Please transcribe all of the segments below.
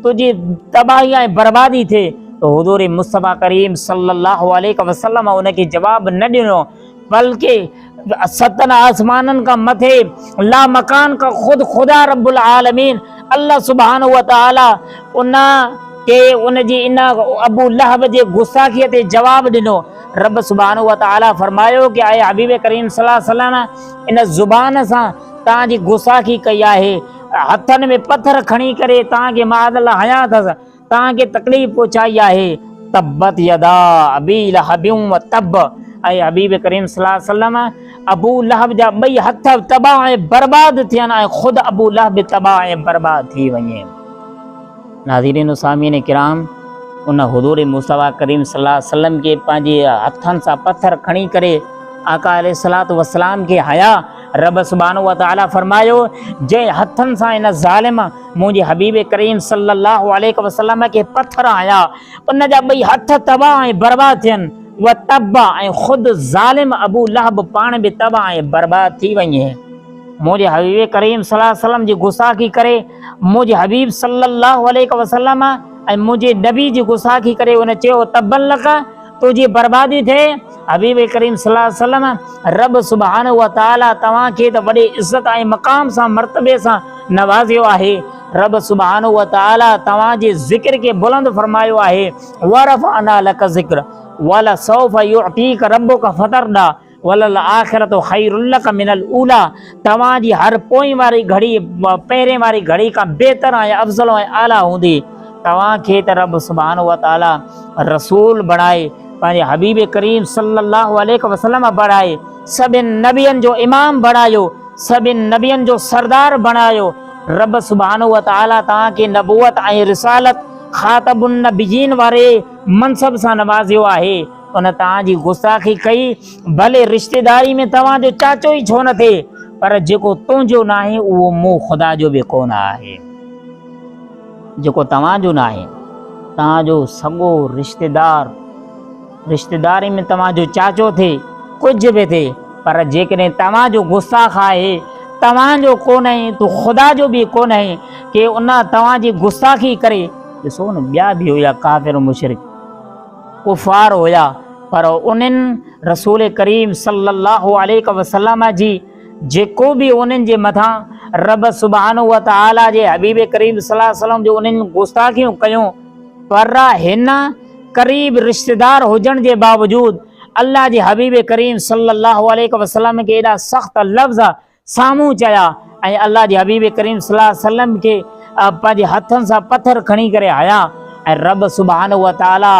तुझी तबाही ऐं बर्बादी थे। तो हुजूर मुस्तफ़ा करीम सल्लल्लाहु अलैहि वसल्लम उनखे जवाब न ॾिनो, बल्कि सतन आसमानन का मथे ला मकान का खुद खुदा रब्बुल आलमीन अल्लाह सुब्हानहु व तआला उन के उन जी इन अबू लहब जे गुस्ताखीअ ते जवाब ॾिनो। रब सुब्हानहु व तआला फरमायो कि आए हबीब करीम सल्लल्लाहु अलैहि वसल्लम इन ज़ुबान सां तव्हांजी गुस्ताखी कई आहे, हथनि में पत्थर खणी करे तव्हांखे मादल हया अथसि, तव्हांखे तकलीफ़ पहुचाई आहे। तब्बत यदा अबी लहबिन व तब, ऐं हबीब करीम सल्लल्लाहु अलैहि वसल्लम अबू लहब जा ॿई हथ तबाह ऐं बर्बाद थियनि ऐं ख़ुदि अबू लहब तबाह ऐं बर्बाद थी वञे। नाज़रीन सामीन किराम, उन हुज़ूर मुस्तफ़ा करीम सल्लल्लाहु अलैहि वसल्लम के पंहिंजे हथनि सां पत्थर खणी करे आका अलैहिस्सलातु वस्सलाम के हया रब सुब्हानहु व तआला फरमायो, जंहिं हथनि सां इन ज़ालिम मुंहिंजे हबीब करीम सल्लल्लाहु अलैहि वसल्लम के पत्थर हया, उन जा ॿई हथ तबाह ऐं बर्बाद थियनि। व तब्बा, ऐं ख़ुदि ज़ालिम अबू लहब पाण बि तबाह ऐं बर्बाद थी वञे। मुंहिंजे हबीब करीम सल्लल्लाहु अलैहि वसल्लम जी गुस्ताखी करे मुंहिंजे हबीब सल्लल्लाहु अलैहि वसल्लम ऐं मुंहिंजे नबी जी गुस्ताखी करे उन चयो, तब्बन लका, तुंहिंजी बर्बादी थे। हबीब करीम सल्लल्लाहु अलैहि वसल्लम रब सुब्हानहु व तआला तव्हांखे त वॾे इज़त ऐं मक़ाम सां मर्तबे सां नवाज़ियो आहे। रब सुब्हानहु व तआला तव्हांजे ज़िक्र के बुलंद फरमायो आहे, वरफ़अना लक ज़िक्र वला सौफ़ युअतीक रब्बुक फतरदा वलल आखिरतु खैरुल लक मिनल ऊला। तव्हांजी हर पोइ वारी घड़ी पहिरें वारी घड़ी खां बहितर ऐं अफ़ज़ल ऐं आला हूंदी। तव्हांखे त रब सुब्हानहु व तआला रसूल बणाए, पंहिंजे हबीब करीम सल्लल्लाहु अलैहि वसल्लम बणाए, सभिनि नबियनि जो इमाम बणायो, सभिनि नबियनि जो सरदार बणायो। रब सुब्हानहु व तआला तव्हांखे नबूवत ऐं रिसालत ख़ातमुन नबिय्यीन वारे मनसब सां नवाज़ियो आहे। उन तव्हांजी गुस्ताखी कई, भले रिश्तेदारी में तव्हांजो चाचो ई छो न थिए, पर जेको तुंहिंजो न आहे उहो मूं ख़ुदा जो बि कोन आहे। जेको तव्हांजो न आहे, तव्हांजो सॻो रिश्तेदार, रिश्तेदारी में तव्हांजो चाचो थिए, कुझु बि थिए, पर जेकॾहिं तव्हांजो गुस्ताख आहे, तव्हांजो कोन आहे, तो ख़ुदा जो बि कोन आहे कि उन तव्हांजी गुस्ताखी करे। ॾिसो न, ॿिया बि हुया काफ़िर मुशरिक कुफ़ार हुया, पर उन्हनि रसूल करीम सल्लल्लाहु अलैहि वसल्लम जी जेको बि उन्हनि जे मथां रब सुब्हानहु व तआला जे हबीब करीम सल्लल्लाहु अलैहि वसल्लम जो उन्हनि गुस्ताखियूं कयूं, पर हिन करीब रिश्तेदार हुजण जे बावजूद अल्लाह जे हबीब करीम सल्लल्लाहु अलैहि वसल्लम के एॾा सख़्त लफ़्ज़ साम्हूं चया, ऐं अल्लाह जे हबीब करीम सल्लल्लाहु अलैहि वसल्लम के पंहिंजे हथनि सां पत्थर खणी करे आया। ऐं रब सुब्हानहु व तआला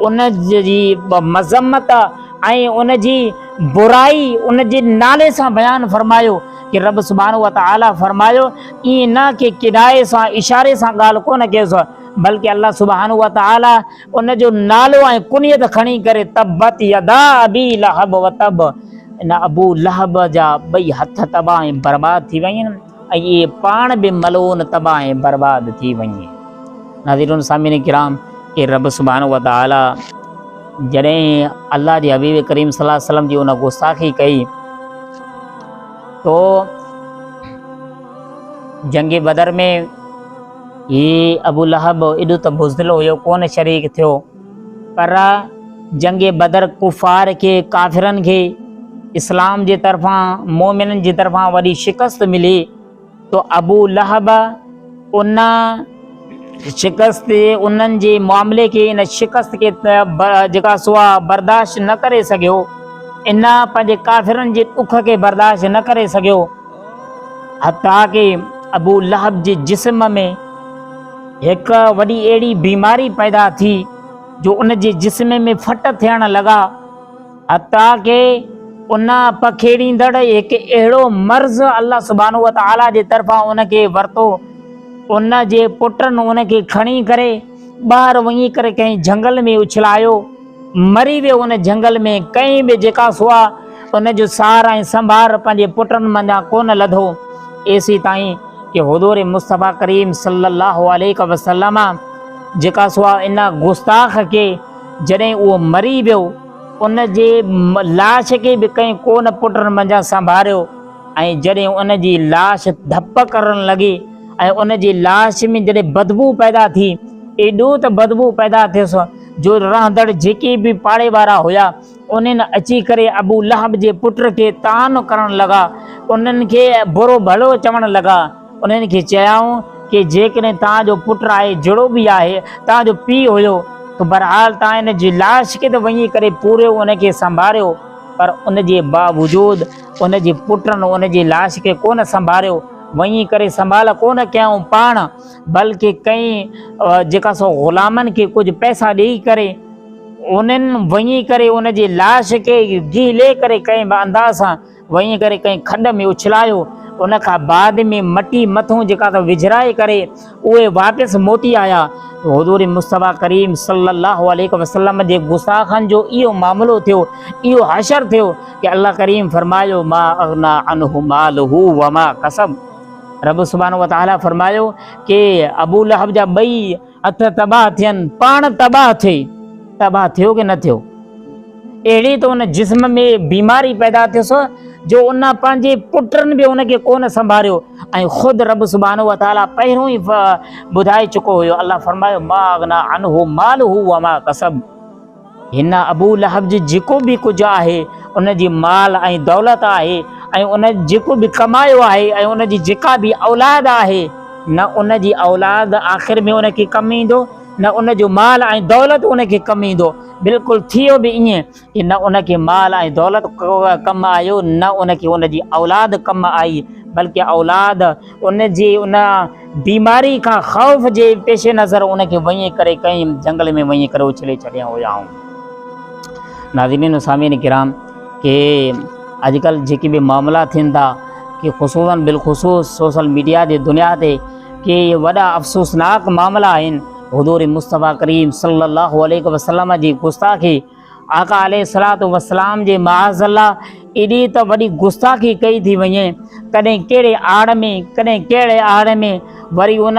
उन जी मज़म्मत ऐं उन जी बुराई उन जे नाले सां बयानु फरमायो कि रब सुब्हानहु व तआला फरमायो, ईअं न कि किनाए सां इशारे सां ॻाल्हि कोन कयोसि, बल्कि अल्लाह सुब्हानहु व तआला उन जो नालो ऐं कुनियत खणी करे तब्बत यदा अबी लहब व तब, इन अबू लहब जा ॿई हथ तबाह ऐं बर्बाद थी वञनि, ऐं इहे पाण बि मलोन तबाह ऐं बर्बाद थी वञे। नाज़रीन सामीन किराम, के रब सुब्हानहु व तआला जॾहिं अल्लाह जे हबीब करीम सल्लल्लाहु अलैहि वसल्लम जी उन गुस्ताखी कई, तो जंग बदर में ही अबू लहब एॾो त बुज़दिल हुयो, कोन शरीक थियो, पर जंग बदर कुफ़ार के काफ़िरनि खे इस्लाम जे तरफ़ां मोमिननि जी तरफ़ां वॾी शिकस्त मिली। तो अबू लहब उन शिकस्त, उन्हनि जे मामले के, इन शिकस्त के जेका सुआ बर्दाश्त न करे सघियो, इन पंहिंजे काफ़िरनि जे ॾुख के बर्दाश्त न करे सघियो, हता कि अबू लहब जे जिस्म में हिक वॾी अहिड़ी बीमारी पैदा थी जो उन जे जिस्म में फट थियण लॻा, हता कि उन पखेड़ींदड़ हिकु अहिड़ो मर्ज़ अल्लाह सुब्हानहु व तआला जे तरफ़ां उनखे वरितो। उन जे पुटनि उनखे खणी करे ॿाहिरि वञी करे कंहिं झंगल में उछलायो, मरी वियो उन झंगल में। कंहिं बि जेका सुआ उन जो सार ऐं संभार पंहिंजे पुटनि मंझां कोन लधो, एसी ताईं कि हुज़ूर मुस्तफ़ा करीम सल्लल्लाहु अलैहि वसल्लम जेका सुआ इन गुस्ताख के जॾहिं उहो मरी वियो, उन जे लाश के बि कंहिं कोन पुटनि मंझां संभारियो, ऐं जॾहिं उन जी लाश धप करण लॻी, ऐं उन जी लाश में जॾहिं बदबू पैदा थी, एॾो त बदबू पैदा थियसि जो रहंदड़ जेके बि पाड़े वारा हुया उन्हनि अची करे अबू लहब जे पुट खे तान करण लॻा, उन्हनि खे बुरो भलो चवण लॻा। उन्हनि खे चयाऊं कि जेकॾहिं तव्हांजो पुटु आहे, जहिड़ो बि आहे, तव्हांजो पीउ हुयो, त बहरहाल तव्हां इन जी लाश खे त वञी करे पूरो उनखे संभालियो, पर उन जे बावजूदि उन जे पुटनि उन जी लाश खे कोन संभालियो, वञी करे संभाल कोन कयऊं पाण, बल्कि कई जेका सो ग़ुलामनि खे कुझु पैसा ॾेई करे उन्हनि वञी करे उन जी लाश खे गीले करे कंहिं बि अंदाज़ सां वञी करे कंहिं खॾ में उछलायो। उन खां बाद में मटी मथां जेका त विझराए करे उहे वापसि मोटी आया। हुज़ूर मुस्तफ़ा करीम सल्लल्लाहु अलैहि वसल्लम जे गुस्ताखनि जो इहो मामिलो थियो, इहो हशर थियो कि अल्लाह करीम फरमायो मा अगना अनहु मालहु व मा कसब। रब सुब्हानहु व तआला फरमायो कि अबू लहब जा ॿई हथ तबाह थियनि, पाण तबाह थिए। तबाह थियो कि न थियो? अहिड़ी त उन जिस्म में बीमारी पैदा थियसि जो उन पंहिंजे पुटनि बि उनखे कोन संभालियो, ऐं ख़ुदि रब सुब्हानहु व तआला पहिरियों ई ॿुधाए चुको हुयो। अल्लाह फरमायो मा अगना अनहु मालहु व मा कसब। हिन अबू लहब जी जेको बि कुझु आहे, उन जी माल ऐं दौलत आहे, ऐं उन जेको बि कमायो आहे, ऐं उन जी जेका बि औलाद आहे, न उन जी औलाद आख़िर में उनखे कमु ईंदो, न उन जो माल ऐं दौलत उनखे कमु ईंदो। बिल्कुलु थियो बि ईअं कि न उनखे माल ऐं दौलत कमु आयो, न उनखे उन जी औलाद कमु आई, बल्कि औलाद उन जी उन बीमारी खां ख़ौफ़ जे पेश नज़र उनखे वञी करे कंहिं जंगल में वञी करे उछले छॾिया हुया। नाज़रीन सामीन किराम के अॼुकल्ह जेके बि मामला थियनि था कि ख़ुसूसन बिलख़ुसूस सोशल मीडिया जे दुनिया ते कि वॾा अफ़सोसनाक मामला आहिनि। हुज़ूर मुस्तफ़ा करीम सल्लल्लाहु अलैहि वसल्लम जी गुस्ताखी, आका अलैहिस्सलातु वस्सलाम जे माअज़ल्लाह एॾी त वॾी गुस्ताखी कई थी वञे, कॾहिं कहिड़े आड़ में, कॾहिं कहिड़े आड़ में, वरी उन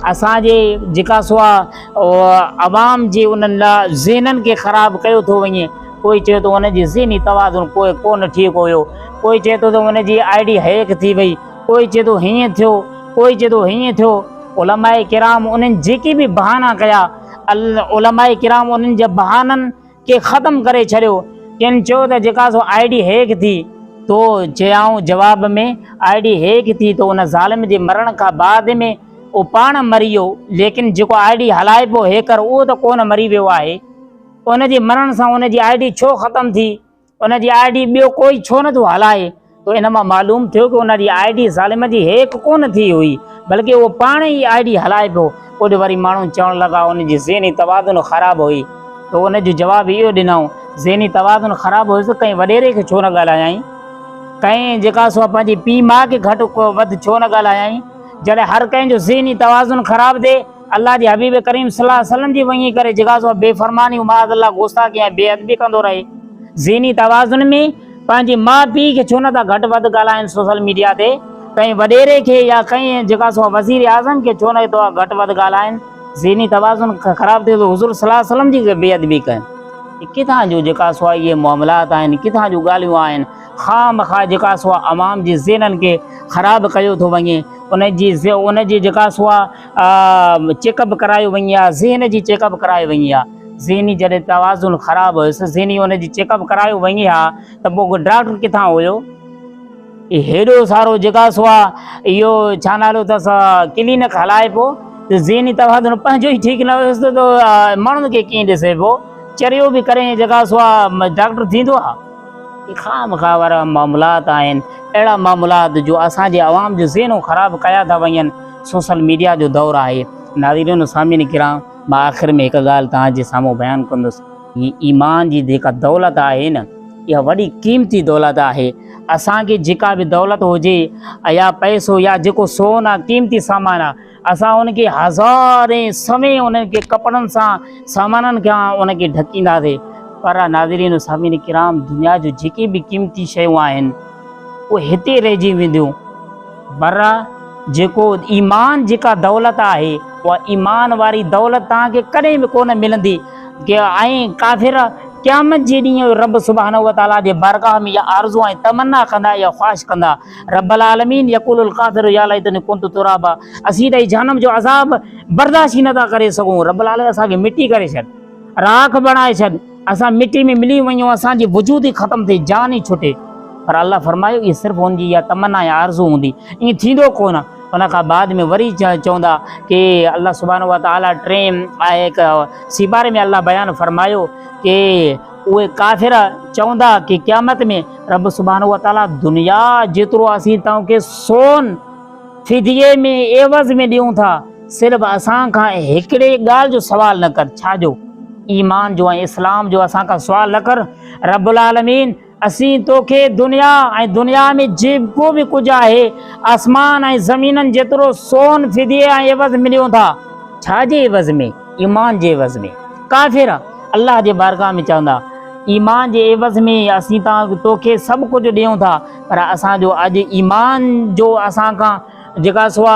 असांजे जेका सो अवाम जे उन्हनि ज़हननि खे ख़राबु कयो थो वञे। कोई चए थो उन जी ज़हनी तवाज़ुन कोई कोन ठीकु हुयो, कोई चए थो त उन जी आईडी हैक थी वई, कोई चए थो हीअं थियो, कोई चए थो हीअं थियो। उलमाए किराम उन्हनि जेके बि बहाना कया, उलमाए किराम उन्हनि जे बहाननि खे ख़तमु करे छॾियो। किन चयो त जेका सो आईडी हैक थी, तो चयाऊं जवाब में आईडी हैक थी तो उन ज़ालिम जे मरण खां बाद में उहो पाण मरी वियो, लेकिन जेको आईडी हलाए पियो हैकर उहो त कोन मरी वियो आहे। उन जे मरण सां उन जी आईडी छो ख़तमु थी? उन जी आईडी ॿियो कोई छो नथो हलाए? तो इन मां मालूम थियो कि उन जी आईडी ज़ालिम जी हैक कोन थी हुई, बल्कि उहो पाण ई आईडी हलाए पियो। ओॾे वरी माण्हू चवण लॻा उन जी ज़हनी तवाज़ुन ख़राबु हुई। तो उन जो जवाबु इहो ॾिनऊं, ज़हनी तवाज़ुन ख़राबु हुयुसि कंहिं वॾेरे खे छो न ॻाल्हायईं, कंहिं जेका सो पंहिंजी पीउ माउ खे घटि वधि छो न ॻाल्हायईं? जॾहिं हर कंहिंजो ज़हनी तवाज़ुन ख़राबु थिए, अल्लाह जे हबीब करीम सल्लल्लाहु अलैहि वसल्लम जी वञी करे जेका सो बेफ़रमानी माअज़ल्लाह गुस्ताखी ऐं बेअदबी कंदो रहे। ज़हनी तवाज़ुन में पंहिंजे माउ पीउ खे छो नथा घटि वधि ॻाल्हाइनि सोशल मीडिया ते? कंहिं वॾेरे खे या कंहिं जेका सो वज़ीर आज़म खे छो न तो घटि वधि ॻाल्हाइनि? ज़हनी तवाज़ुन ख़राबु थिए तो हुज़ूर सल्लल्लाहु अलैहि वसल्लम जी बेअदबी कनि। किथां जो जेका सो इहे मामलात आहिनि, किथां जूं ॻाल्हियूं आहिनि, ख़ामख़ा जेका सो अवाम जे ज़हननि खे ख़राबु कयो थो वञे। उन जी जेका सो चेकअप करायो वञी आहे, ज़हन जी चेकअप करायो वञी आहे। ज़हनी जॾहिं तवाज़ुन ख़राबु हुयुसि, ज़हनी उन जी चेकअप करायो वञी आहे, त पोइ डॉक्टर किथां हुयो? हेॾो सारो जेका सो आहे इहो छा नालो अथसि क्लिनिक हलाए पियो, त ज़हनी तवाज़ुन पंहिंजो ई ठीकु न हुयुसि त माण्हुनि खे कीअं ॾिसे पियो? चरियो बि करे जेका सो आहे डॉक्टर थींदो आहे? ख़ामख़ा वारा मामलात आहिनि, अहिड़ा मामलात जो असांजे अवाम जो ज़हनूं ख़राबु कया था वञनि। सोशल मीडिया जो दौरु आहे। नाज़रीन सामीन किराम, मां आख़िर में हिकु ॻाल्हि तव्हांजे साम्हूं बयानु कंदुसि। हीअ ईमान जी जेका दौलत आहे न, इहा वॾी क़ीमती दौलत आहे। असांखे जेका बि दौलत हुजे या पैसो या जेको सोन आहे, क़ीमती सामान आहे, असां उनखे हज़ारे समय उनखे कपिड़नि सां सामाननि खां उनखे ढकींदासीं, पर नाज़रीन सामीन किराम दुनिया जो जेके बि क़ीमती शयूं आहिनि उहे हिते रहिजी वेंदियूं, पर जेको ईमान जेका दौलत आहे, उहा ईमान वारी दौलत तव्हांखे कॾहिं बि कोन मिलंदी। ऐं काफ़िर क़यामत जे ॾींहुं रब सुब्हानहू व तआला जे बारगाह में या आरज़ू ऐं तमन्ना कंदा या ख़्वाहिश कंदा, रब्बुल आलमीन यक़ूलुल काफ़िरु या लैतनी कुन्तु तुराबा, असीं त जहन्नम जो अज़ाब बर्दाश्त ई नथा करे सघूं, रब्बुल आलमीन असांखे मिटी करे छॾ, राख बणाए छॾ, असां मिटी में मिली वञूं, असांजी वजूद ई ख़त्म थिए, जान ई छुटे। पर अल्लाह फरमायो इहा सिर्फ़ु हुनजी इहा तमन्ना या आरज़ू हूंदी, ईअं थींदो कोन। उन खां बाद में वरी चवंदा कि अल्लाह सुब्हानहू व तआला टे आहे हिकु सिपारे में अल्लाह बयानु फरमायो कि उहे काफ़िर चवंदा कि क़यामत में रब सुब्हानहू व तआला दुनिया जेतिरो असीं तव्हांखे सोन फिदिये में एवज़ में ॾियूं था, सिर्फ़ु असां खां हिकिड़े ॻाल्हि जो सुवाल न कर, छाजो? ईमान जो ऐं इस्लाम जो असां खां सुवाल न कर। रब्बुल आलमीन असीं तोखे दुनिया ऐं दुनिया में जेको बि कुझु आहे, आसमान ऐं ज़मीननि जेतिरो सोन फिदिये ऐं एवज़ में ॾियूं था, छाजे एवज़ में? ईमान जे एवज़ में। काफ़िर अल्लाह जे बारगाह में चवंदा ईमान जे एवज़ में असीं तोखे सभु कुझु ॾियूं था, पर असांजो अॼु ईमान जो असां खां जेका सो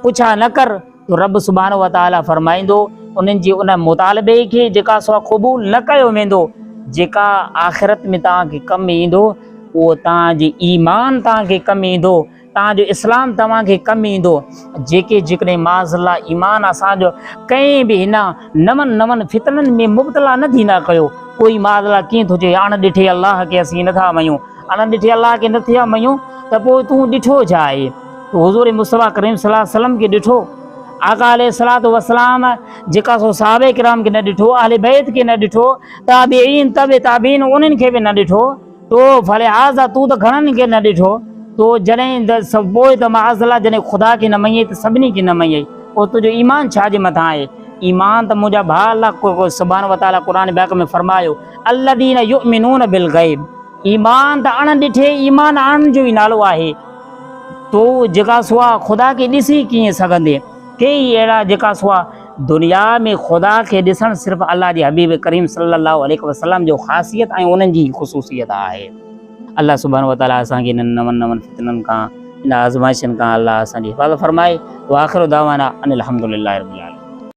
पुछा न कर, तो रब सुब्हानहू व तआला फरमाईंदो उन्हनि जे उन मुतालबे खे जेका सो क़बूल न कयो वेंदो, जेका आख़िरत में तव्हांखे कमु ईंदो उहो तव्हांजी ईमान तव्हांखे कमु ईंदो, तव्हांजो इस्लाम तव्हांखे कमु ईंदो। जेकॾहिं माज़अल्लाह ईमान असांजो कंहिं बि हिन नवनि फितननि में मुब्तला न थींदा कयो, कोई माज़अल्लाह कीअं थो चए अण ॾिठे अल्लाह खे असीं नथा मञूं, अण ॾिठे अल्लाह खे नथा मञूं, त पोइ तूं ॾिठो छा आहे? हुज़ूर मुस्तफ़ा करीम सल्लल्लाहु अलैहि वसल्लम खे ॾिठो, आका अलैहिस्सलातु वस्सलाम जेका सो सहाबे किराम खे न ॾिठो, अहले बैत खे न ॾिठो, ताबीईन तबे ताबीन उन्हनि खे बि न ॾिठो, तो फलिहाज़ा तूं त घणनि खे न ॾिठो, तो जॾहिं पोइ त माज़अल्लाह जॾहिं ख़ुदा खे न मञे त सभिनी खे न मञे, पोइ तुंहिंजो ईमान छाजे मथां आहे? ईमान त मुंहिंजा भाउ अल्लाह सुब्हानहू व तआला क़ुरान पाक में फरमायो अल्लज़ीन युमिनून बिल गैब, ईमान त अण ॾिठे, ईमान अण जो ई नालो आहे। तो जेका सो ख़ुदा खे ॾिसी कीअं सघंदे? कई अहिड़ा जेका सो दुनिया में ख़ुदा खे ॾिसणु सिर्फ़ु अल्लाह जे हबीब करीम सल्लल्लाहु अलैहि वसल्लम जो ख़ासियत ऐं उन्हनि जी ख़ुसूसियत आहे। अल्लाह सुब्हानहू व तआला असांखे इन्हनि नवनि फितननि खां, इन आज़माइशनि खां अल्लाह असांजी हिफ़ाज़त फरमाए। व आख़िरु दावाना अनिल हम्दुलिल्लाहि रब्बिल आलमीन।